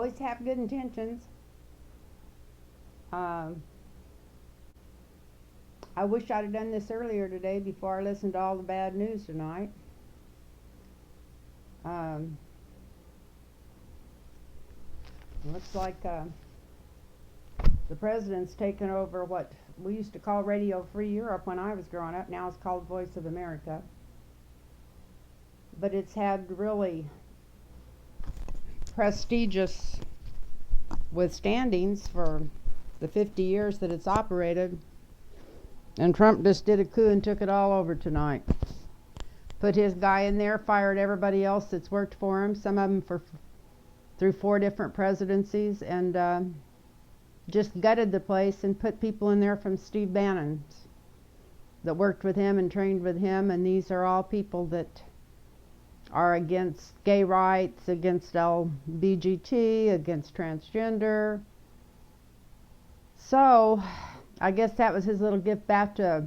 always have good intentions. I wish I'd have done this earlier today before I listened to all the bad news tonight. Looks like the president's taken over what we used to call Radio Free Europe when I was growing up. Now it's called Voice of America. But it's had really prestigious withstandings for the 50 years that it's operated. And Trump just did a coup and took it all over tonight. Put his guy in there, fired everybody else that's worked for him, some of them through 4 different presidencies, and just gutted the place and put people in there from Steve Bannon's that worked with him and trained with him, and these are all people that are against gay rights, against LBGT, against transgender. So I guess that was his little gift back to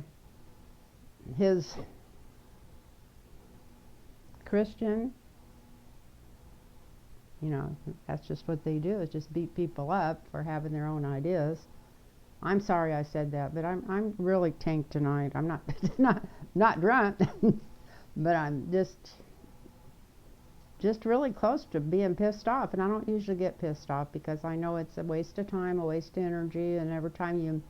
his Christian. You know, that's just what they do, is just beat people up for having their own ideas. I'm sorry I said that, but I'm really tanked tonight. I'm not drunk, but I'm just really close to being pissed off. And I don't usually get pissed off because I know it's a waste of time, a waste of energy, and every time you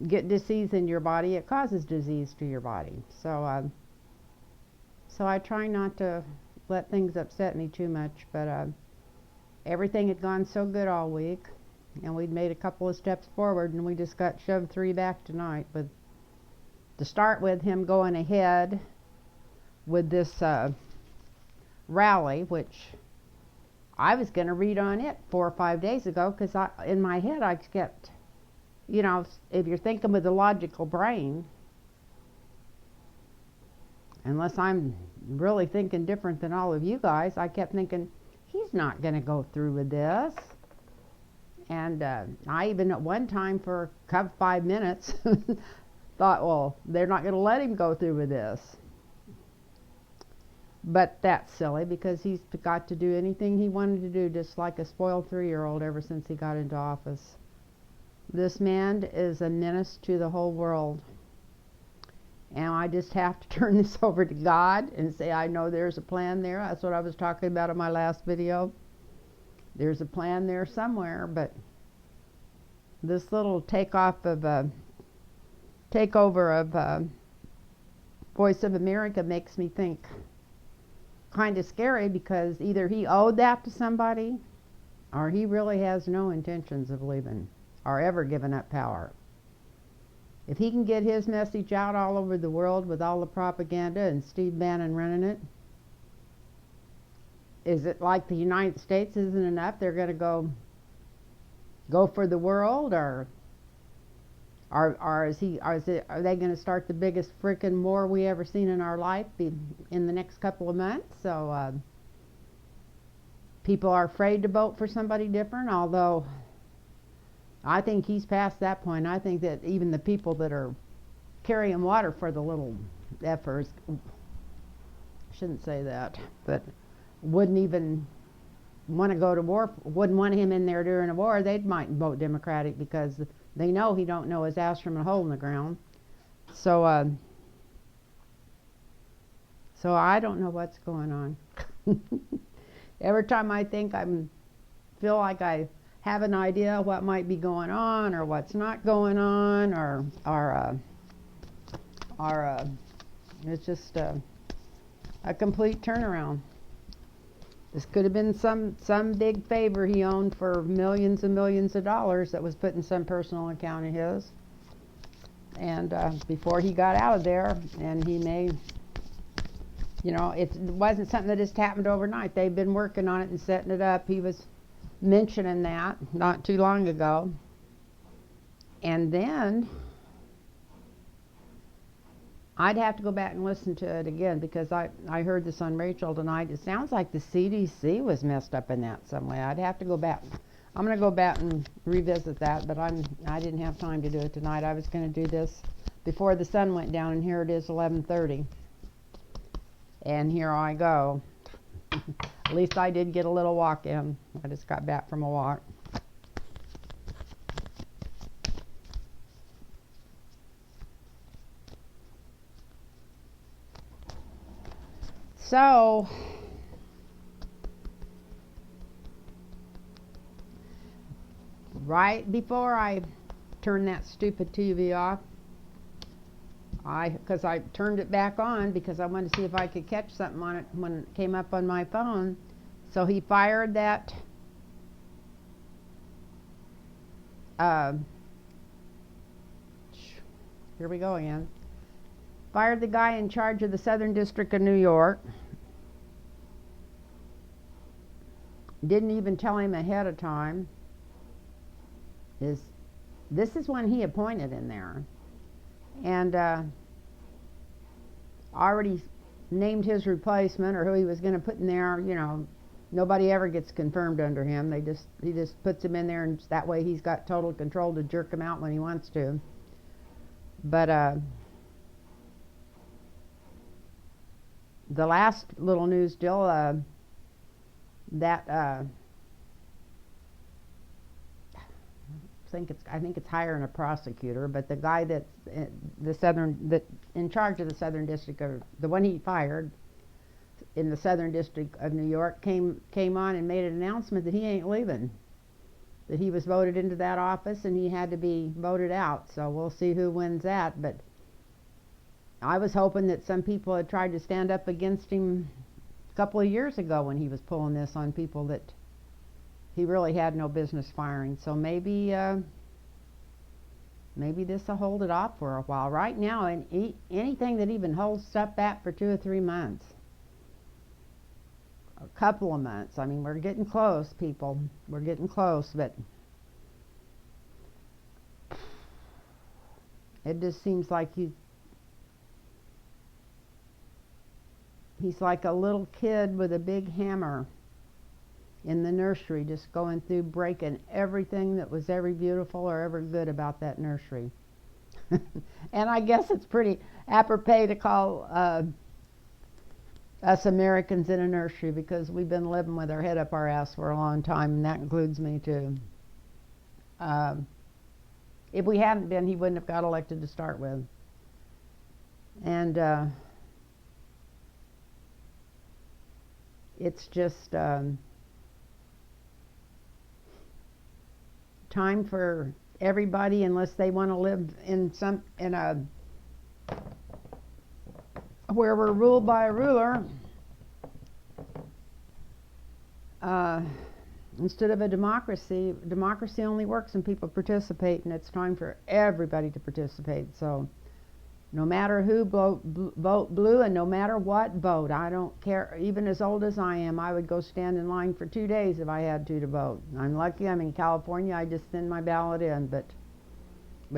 get disease in your body, it causes disease to your body. So I try not to let things upset me too much, but everything had gone so good all week, and we'd made a couple of steps forward, and we just got shoved 3 back tonight, with to start with him going ahead with this rally, which I was going to read on it 4 or 5 days ago, because in my head I kept, you know, if you're thinking with the logical brain, unless I'm really thinking different than all of you guys, I kept thinking, he's not going to go through with this. And I even at one time for 5 minutes thought, well, they're not going to let him go through with this. But that's silly, because he's got to do anything he wanted to do, just like a spoiled 3-year-old ever since he got into office. This man is a menace to the whole world. And I just have to turn this over to God and say, I know there's a plan there. That's what I was talking about in my last video. There's a plan there somewhere, but this little takeover of Voice of America makes me think kind of scary, because either he owed that to somebody, or he really has no intentions of leaving or ever giving up power. If he can get his message out all over the world with all the propaganda and Steve Bannon running it, is it like the United States isn't enough? They're going to go for the world, or are they going to start the biggest freaking war we ever seen in our life in the next couple of months? So people are afraid to vote for somebody different, although I think he's past that point. I think that even the people that are carrying water for the little effers, shouldn't say that, but wouldn't even want to go to war, wouldn't want him in there during a war, they might vote Democratic, because they know he don't know his ass from a hole in the ground. So I don't know what's going on. Every time I think feel like I have an idea what might be going on, or what's not going on, or it's just a complete turnaround. This could have been some big favor he owned for millions and millions of dollars that was put in some personal account of his, and before he got out of there, and he may, you know, it wasn't something that just happened overnight. They've been working on it and setting it up. He was mentioning that not too long ago, and then I'd have to go back and listen to it again, because I heard this on Rachel tonight. It sounds like the CDC was messed up in that some way. I'd have to go back. I'm going to go back and revisit that, but I didn't have time to do it tonight. I was going to do this before the sun went down, and here it is 11:30, and here I go. At least I did get a little walk in. I just got back from a walk. So, right before I turned that stupid TV off, because I turned it back on because I wanted to see if I could catch something on it when it came up on my phone. So he fired that here we go again. Fired the guy in charge of the Southern District of New York. Didn't even tell him ahead of time. This is when he appointed in there. And already named his replacement or who he was going to put in there. You know, nobody ever gets confirmed under him. He just puts him in there, and that way he's got total control to jerk him out when he wants to. But the last little news deal, that I think it's hiring a prosecutor, but the guy that's in charge of the Southern District, or the one he fired in the Southern District of New York, came on and made an announcement that he ain't leaving. That he was voted into that office and he had to be voted out. So we'll see who wins that. But I was hoping that some people had tried to stand up against him a couple of years ago when he was pulling this on people that he really had no business firing. So maybe this will hold it off for a while. Right now, and anything that even holds stuff back for 2 or 3 months, a couple of months. I mean, we're getting close, people. We're getting close, but it just seems like he's like a little kid with a big hammer in the nursery, just going through breaking everything that was ever beautiful or ever good about that nursery. And I guess it's pretty apropos to call us Americans in a nursery, because we've been living with our head up our ass for a long time, and that includes me too. If we hadn't been, he wouldn't have got elected to start with. And it's just time for everybody, unless they want to live in a where we're ruled by a ruler, instead of a democracy. Democracy only works when people participate, and it's time for everybody to participate. So no matter who vote blue, and no matter what vote, I don't care. Even as old as I am, I would go stand in line for 2 days if I had to vote. I'm lucky I'm in California. I just send my ballot in, but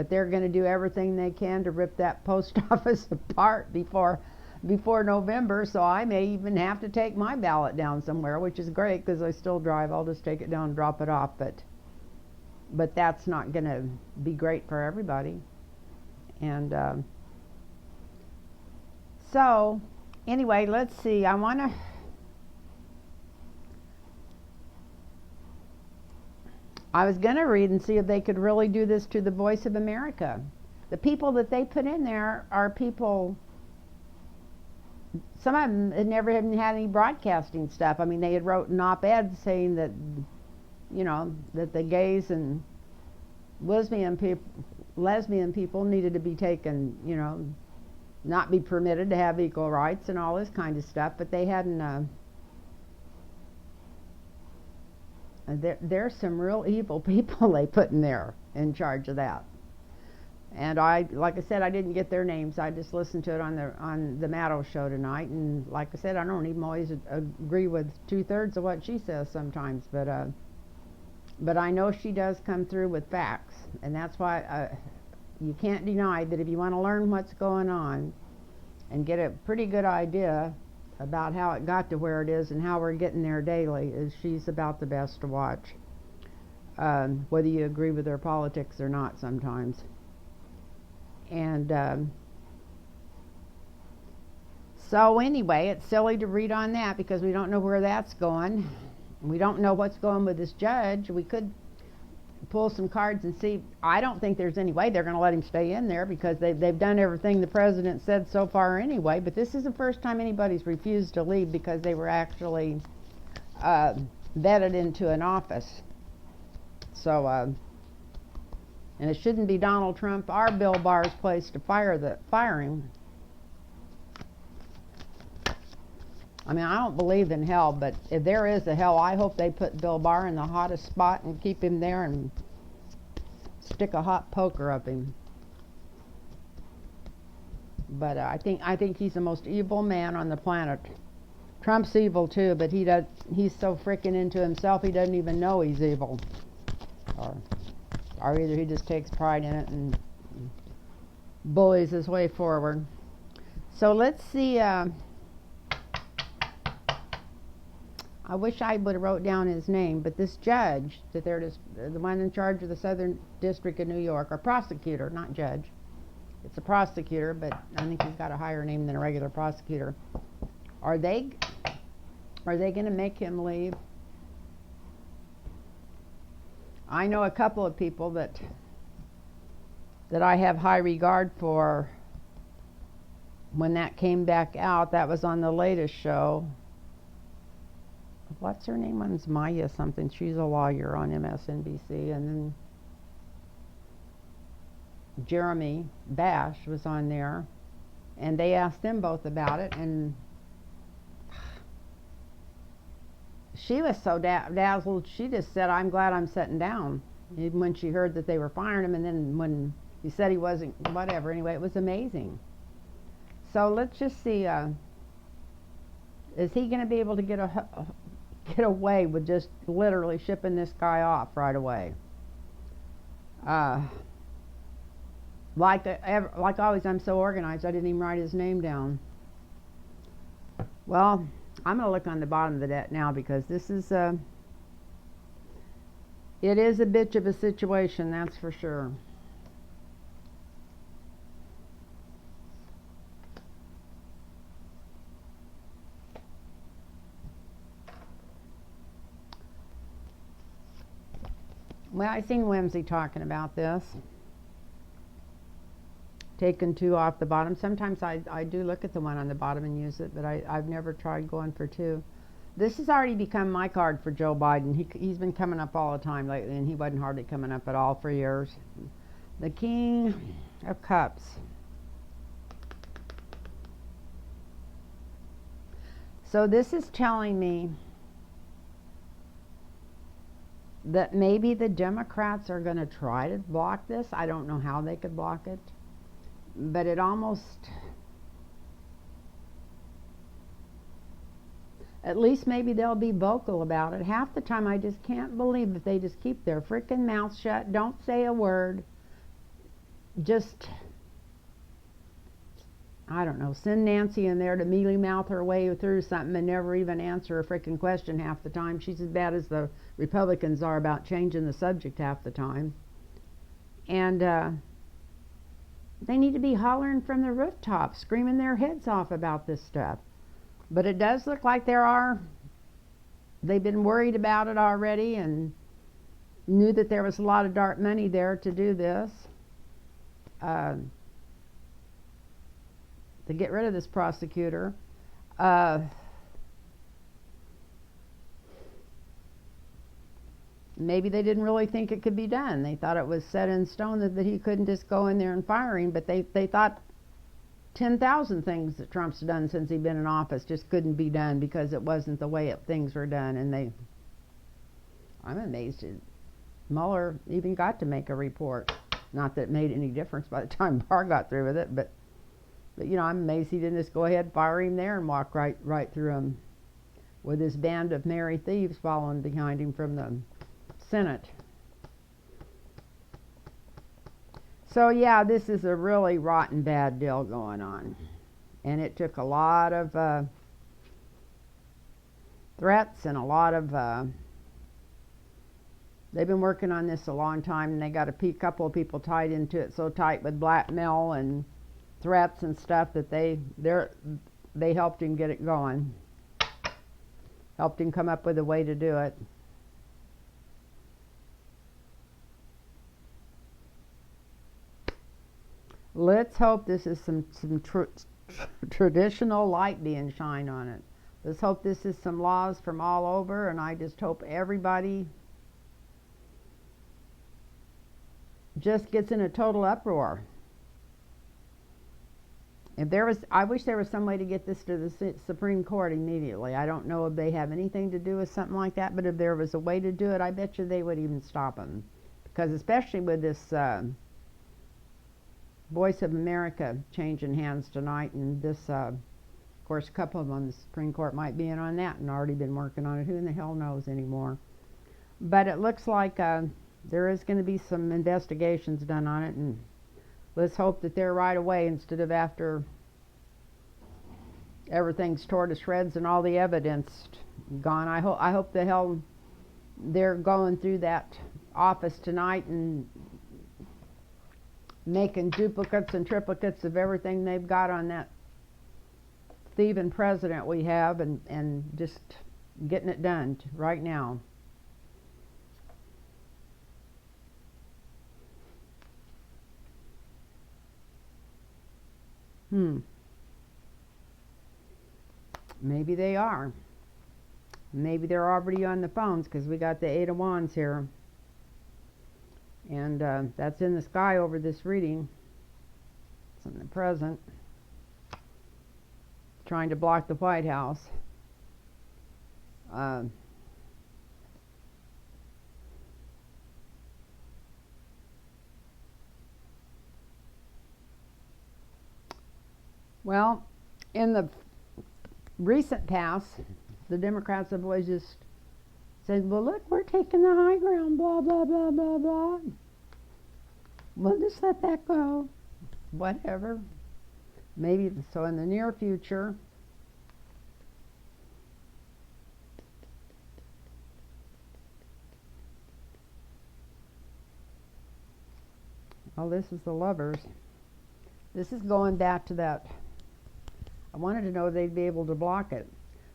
they're going to do everything they can to rip that post office apart before November, so I may even have to take my ballot down somewhere, which is great because I still drive. I'll just take it down and drop it off, but that's not going to be great for everybody. And so anyway, let's see. I was going to read and see if they could really do this to the Voice of America. The people that they put in there are people, some of them had never even had any broadcasting stuff. I mean, they had wrote an op-ed saying that, you know, that the gays and lesbian people needed to be taken, you know, not be permitted to have equal rights and all this kind of stuff, but they hadn't. There's some real evil people they put in there in charge of that. And like I said, I didn't get their names. I just listened to it on the Maddow show tonight. And like I said, I don't even always agree with 2/3 of what she says sometimes, but I know she does come through with facts, and that's why you can't deny that if you want to learn what's going on and get a pretty good idea about how it got to where it is and how we're getting there daily, is she's about the best to watch, whether you agree with her politics or not sometimes. And So anyway, it's silly to read on that because we don't know where that's going. We don't know what's going with this judge. We could pull some cards and see. I don't think there's any way they're going to let him stay in there because they've done everything the president said so far anyway. But this is the first time anybody's refused to leave because they were actually vetted into an office. So, and it shouldn't be Donald Trump or Bill Barr's place to fire him. I mean, I don't believe in hell, but if there is a hell, I hope they put Bill Barr in the hottest spot and keep him there and stick a hot poker up him. But I think he's the most evil man on the planet. Trump's evil too, but he's so freaking into himself he doesn't even know he's evil. Or either he just takes pride in it and bullies his way forward. So let's see. I wish I would have wrote down his name, but this judge that they're just, the one in charge of the Southern District of New York, or prosecutor, not judge. It's a prosecutor, but I think he's got a higher name than a regular prosecutor. Are they going to make him leave? I know a couple of people that I have high regard for. When that came back out, that was on the latest show. What's her name? One's Maya something. She's a lawyer on MSNBC. And then Jeremy Bash was on there. And they asked them both about it. And she was so dazzled, she just said, I'm glad I'm sitting down. Even when she heard that they were firing him. And then when he said he wasn't, whatever. Anyway, it was amazing. So let's just see. Is he going to be able to get away with just literally shipping this guy off right away? Like always, I'm so organized, I didn't even write his name down. Well, I'm going to look on the bottom of the debt now because this is it is a bitch of a situation, that's for sure. Well, I seen Whimsy talking about this. Taking 2 off the bottom. Sometimes I do look at the one on the bottom and use it, but I've never tried going for 2. This has already become my card for Joe Biden. He's been coming up all the time lately, and he wasn't hardly coming up at all for years. The King of Cups. So this is telling me that maybe the Democrats are going to try to block this. I don't know how they could block it. But it almost, at least maybe they'll be vocal about it. Half the time I just can't believe that they just keep their freaking mouths shut, don't say a word. Just, I don't know, send Nancy in there to mealy mouth her way through something and never even answer a freaking question half the time. She's as bad as the Republicans are about changing the subject half the time. And they need to be hollering from the rooftops, screaming their heads off about this stuff. But it does look like they've been worried about it already and knew that there was a lot of dark money there to do this. To get rid of this prosecutor. Maybe they didn't really think it could be done. They thought it was set in stone that he couldn't just go in there and fire him, but they thought 10,000 things that Trump's done since he'd been in office just couldn't be done because it wasn't the way things were done. And I'm amazed that Mueller even got to make a report. Not that it made any difference by the time Barr got through with it, but you know, I'm amazed he didn't just go ahead, fire him there and walk right through him with his band of merry thieves following behind him from the Senate. So yeah, this is a really rotten bad deal going on, and it took a lot of threats and a lot of they've been working on this a long time, and they got a couple of people tied into it so tight with blackmail and threats and stuff that they helped him get it going. Helped him come up with a way to do it. Let's hope this is some traditional light being shined on it. Let's hope this is some laws from all over, and I just hope everybody just gets in a total uproar. If there was, I wish there was some way to get this to the Supreme Court immediately. I don't know if they have anything to do with something like that, but if there was a way to do it, I bet you they would even stop them. Because especially with this Voice of America changing hands tonight, and this, of course, a couple of them on the Supreme Court might be in on that and already been working on it. Who in the hell knows anymore? But it looks like there is going to be some investigations done on it, and let's hope that they're right away instead of after everything's torn to shreds and all the evidence gone. I hope the hell they're going through that office tonight and making duplicates and triplicates of everything they've got on that thieving president we have, and just getting it done right now. Maybe they are. Maybe they're already on the phones, because we got the Eight of Wands here. And that's in the sky over this reading. It's in the present. Trying to block the White House. Well, in the recent past, the Democrats have always just said, well, look, we're taking the high ground, blah, blah, blah, blah, blah. We'll just let that go. Whatever. Maybe, so in the near future, oh, this is the Lovers. This is going back to that. I wanted to know if they'd be able to block it.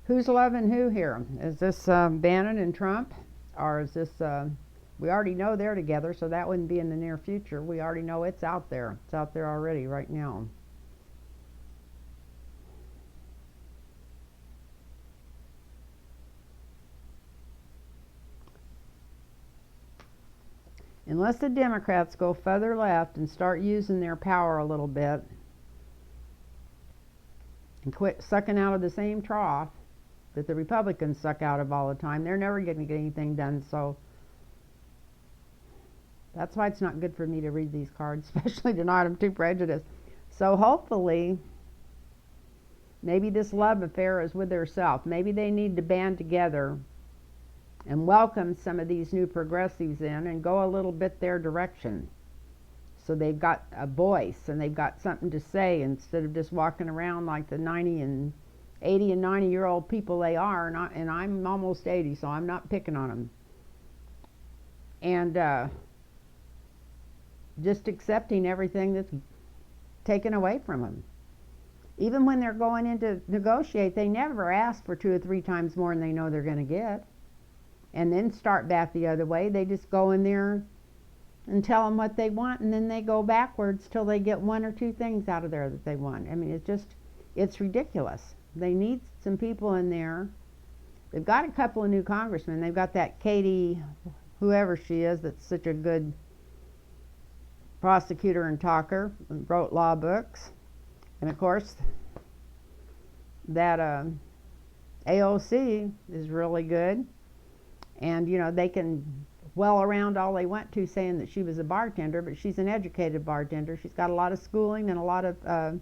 Who's loving who here? Is this Bannon and Trump? Or is this, we already know they're together, so that wouldn't be in the near future. We already know it's out there. It's out there already right now. Unless the Democrats go further left and start using their power a little bit and quit sucking out of the same trough that the Republicans suck out of all the time, they're never going to get anything done. So that's why it's not good for me to read these cards, especially tonight. I'm too prejudiced. So hopefully, maybe this love affair is with herself. Maybe they need to band together and welcome some of these new progressives in and go a little bit their direction. So they've got a voice and they've got something to say instead of just walking around like the 90 and 80 and 90-year-old people they are. And I'm almost 80, so I'm not picking on them. And just accepting everything that's taken away from them. Even when they're going in to negotiate, they never ask for 2 or 3 times more than they know they're going to get. And then start back the other way. They just go in there and tell them what they want, and then they go backwards till they get 1 or 2 things out of there that they want. I mean, it's ridiculous. They need some people in there. They've got a couple of new congressmen. They've got that Katie, whoever she is, that's such a good prosecutor and talker, and wrote law books. And of course, that AOC is really good. And, you know, they can well around all they want to saying that she was a bartender, but she's an educated bartender. She's got a lot of schooling and a lot of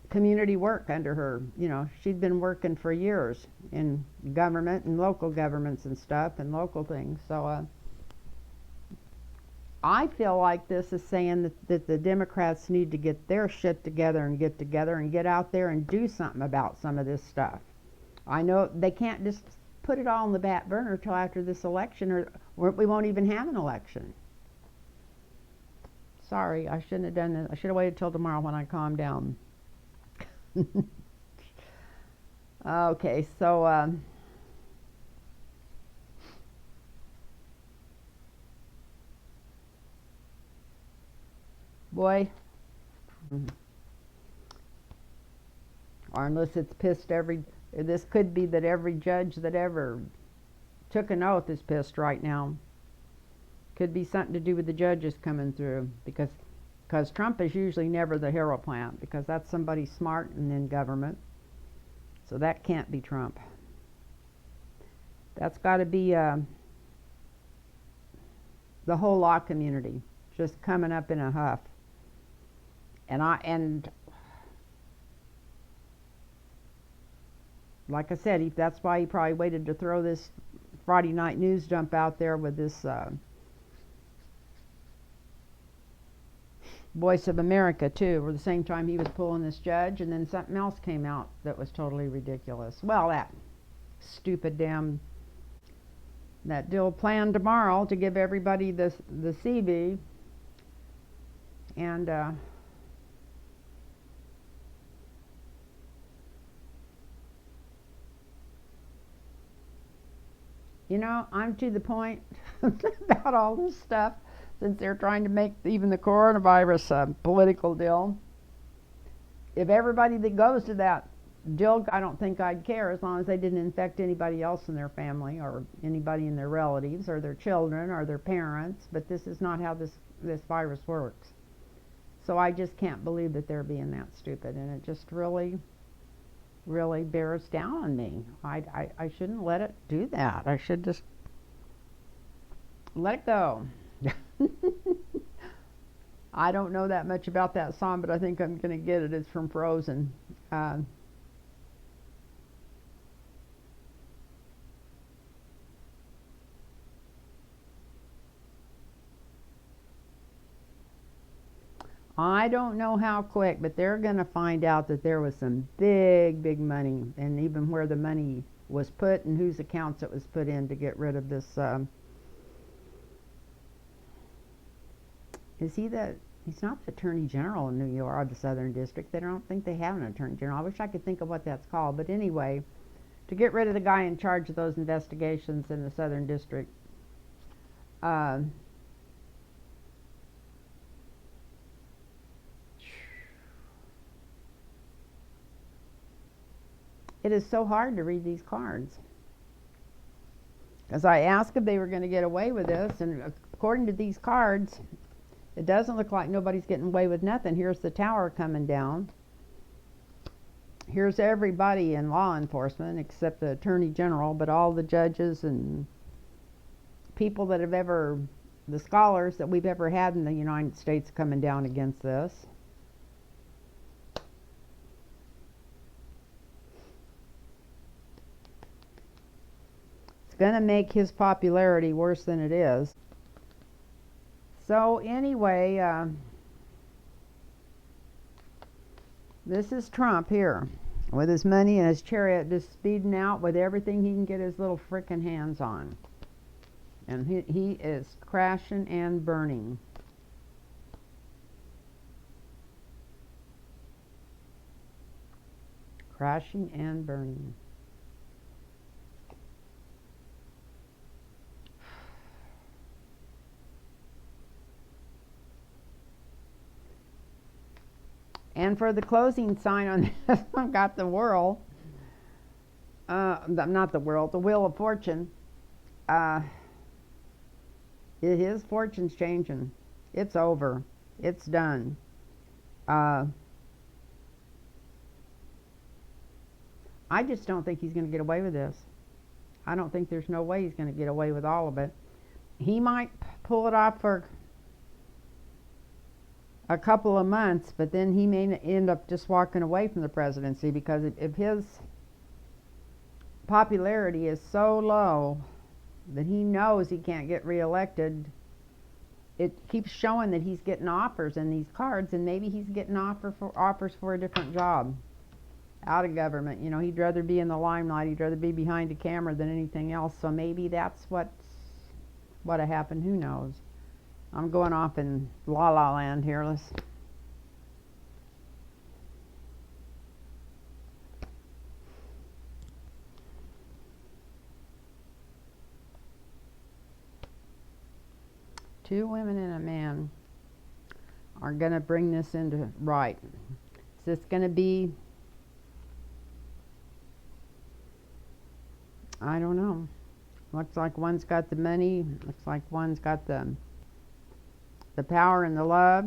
community work under her. You know, she'd been working for years in government and local governments and stuff and local things. So I feel like this is saying that the Democrats need to get their shit together and get out there and do something about some of this stuff. I know they can't just put it all on the back burner till after this election, or we won't even have an election. Sorry, I shouldn't have done that. I should have waited till tomorrow when I calm down. Okay, so boy, or unless it's pissed every. This could be that every judge that ever took an oath is pissed right now. Could be something to do with the judges coming through because Trump is usually never the hero plant because that's somebody smart and in government. So that can't be Trump. That's got to be the whole law community just coming up in a huff. And like I said, that's why he probably waited to throw this Friday night news dump out there with this Voice of America too, or the same time he was pulling this judge, and then something else came out that was totally ridiculous. Well, that stupid damn that deal planned tomorrow to give everybody the CB, and you know, I'm to the point about all this stuff since they're trying to make even the coronavirus a political deal. If everybody that goes to that deal, I don't think I'd care as long as they didn't infect anybody else in their family or anybody in their relatives or their children or their parents. But this is not how this virus works. So I just can't believe that they're being that stupid, and it just really bears down on me. I shouldn't let it do that. I should just let it go. I don't know that much about that song, but I think I'm going to get it. It's from Frozen. I don't know how quick, but they're going to find out that there was some big money, and even where the money was put and whose accounts it was put in to get rid of this. He's not the Attorney General in New York or the Southern District. They don't think they have an Attorney General. I wish I could think of what that's called. But anyway, to get rid of the guy in charge of those investigations in the Southern District, it is so hard to read these cards. Because I asked if they were going to get away with this, and according to these cards, it doesn't look like nobody's getting away with nothing. Here's the tower coming down. Here's everybody in law enforcement except the Attorney General, but all the judges and people that have ever, the scholars that we've ever had in the United States coming down against this. It's going to make his popularity worse than it is. So anyway, this is Trump here with his money and his chariot just speeding out with everything he can get his little frickin' hands on. And he is crashing and burning. Crashing and burning. And for the closing sign on this, I've got the whirl. Not the whirl, the Wheel of Fortune. His fortune's changing. It's over. It's done. I just don't think he's going to get away with this. I don't think there's no way he's going to get away with all of it. He might pull it off for a couple of months, but then he may end up just walking away from the presidency because if his popularity is so low that he knows he can't get reelected, it keeps showing that he's getting offers in these cards, and maybe he's getting offers for a different job out of government. He'd rather be in the limelight. He'd rather be behind a camera than anything else. So maybe that's what happened. Who knows? I'm going off in la la land here. 2 women and a man are going to bring this into right. Is this going to be, I don't know. Looks like one's got the money. Looks like one's got the power and the love.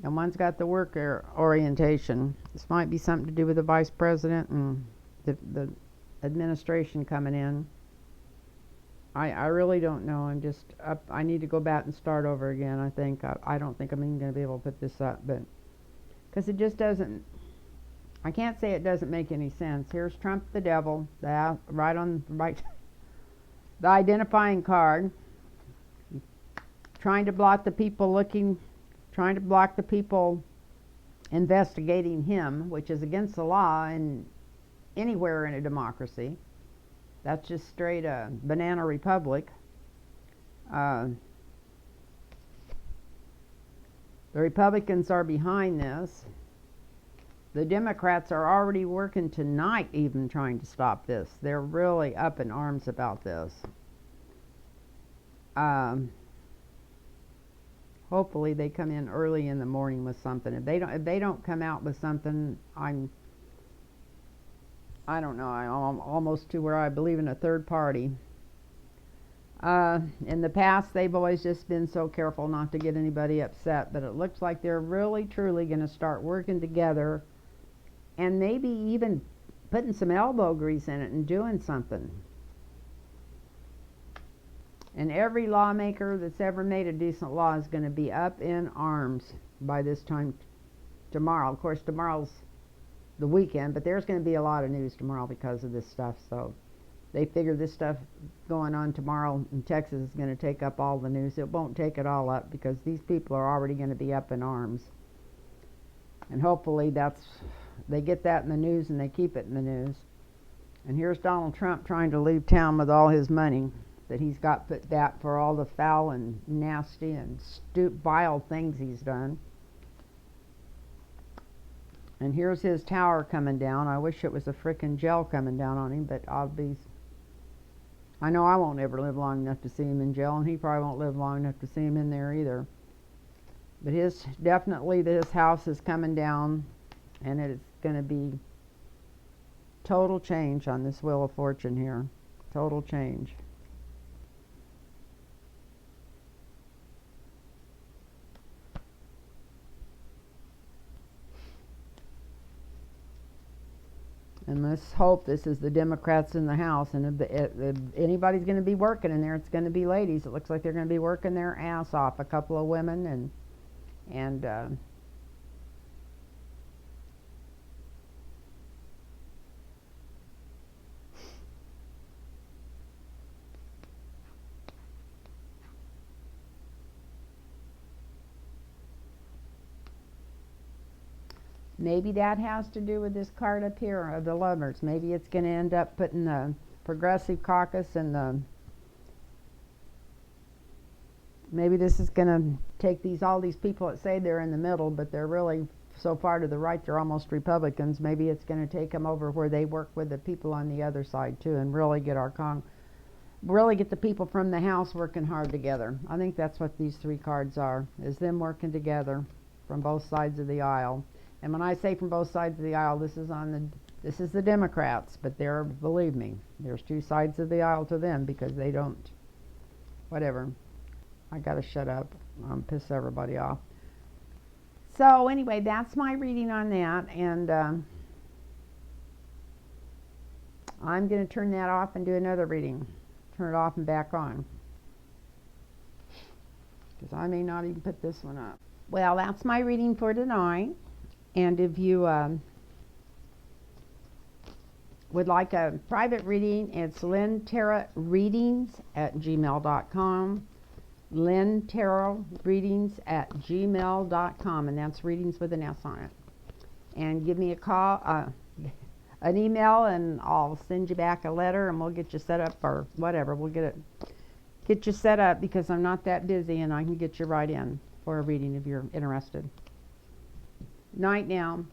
And one's got the work orientation. This might be something to do with the vice president and the administration coming in. I really don't know. I'm just up. I need to go back and start over again. I think I don't think I'm even going to be able to put this up, but because it just doesn't. I can't say it doesn't make any sense. Here's Trump the devil, the identifying card, trying to block the people trying to block the people investigating him, which is against the law and anywhere in a democracy. That's just straight banana republic. The Republicans are behind this. The Democrats are already working tonight even trying to stop this. They're really up in arms about this. Hopefully they come in early in the morning with something. If they don't come out with something, I don't know, I'm almost to where I believe in a third party. In the past, they've always just been so careful not to get anybody upset, but it looks like they're really, truly going to start working together and maybe even putting some elbow grease in it and doing something. And every lawmaker that's ever made a decent law is going to be up in arms by this time tomorrow. Of course, tomorrow's the weekend, but there's going to be a lot of news tomorrow because of this stuff. So they figure this stuff going on tomorrow in Texas is going to take up all the news. It won't take it all up because these people are already going to be up in arms. And hopefully they get that in the news and they keep it in the news. And here's Donald Trump trying to leave town with all his money that he's got put back for all the foul and nasty and vile things he's done. And here's his tower coming down. I wish it was a frickin' gel coming down on him, but I know I won't ever live long enough to see him in jail, and he probably won't live long enough to see him in there either. But definitely this house is coming down, and it's going to be total change on this Wheel of Fortune here. Total change. And let's hope this is the Democrats in the House. And if anybody's going to be working in there, it's going to be ladies. It looks like they're going to be working their ass off. A couple of women and maybe that has to do with this card up here of the Lovers. Maybe it's going to end up putting the Progressive Caucus and maybe this is going to take all these people that say they're in the middle, but they're really so far to the right they're almost Republicans. Maybe it's going to take them over where they work with the people on the other side too, and really get really get the people from the House working hard together. I think that's what these 3 cards are, is them working together from both sides of the aisle. And when I say from both sides of the aisle, this is the Democrats, but believe me, there's 2 sides of the aisle to them because they don't, whatever. I gotta shut up. I'm piss everybody off. So anyway, that's my reading on that, and I'm gonna turn that off and do another reading. Turn it off and back on, because I may not even put this one up. Well, that's my reading for tonight. And if you would like a private reading, it's lynntarotreadings@gmail.com. lynntarotreadings@gmail.com, and that's readings with an S on it. And give me a call, an email, and I'll send you back a letter, and we'll get you set up, or whatever. We'll get you set up, because I'm not that busy, and I can get you right in for a reading if you're interested. Night now.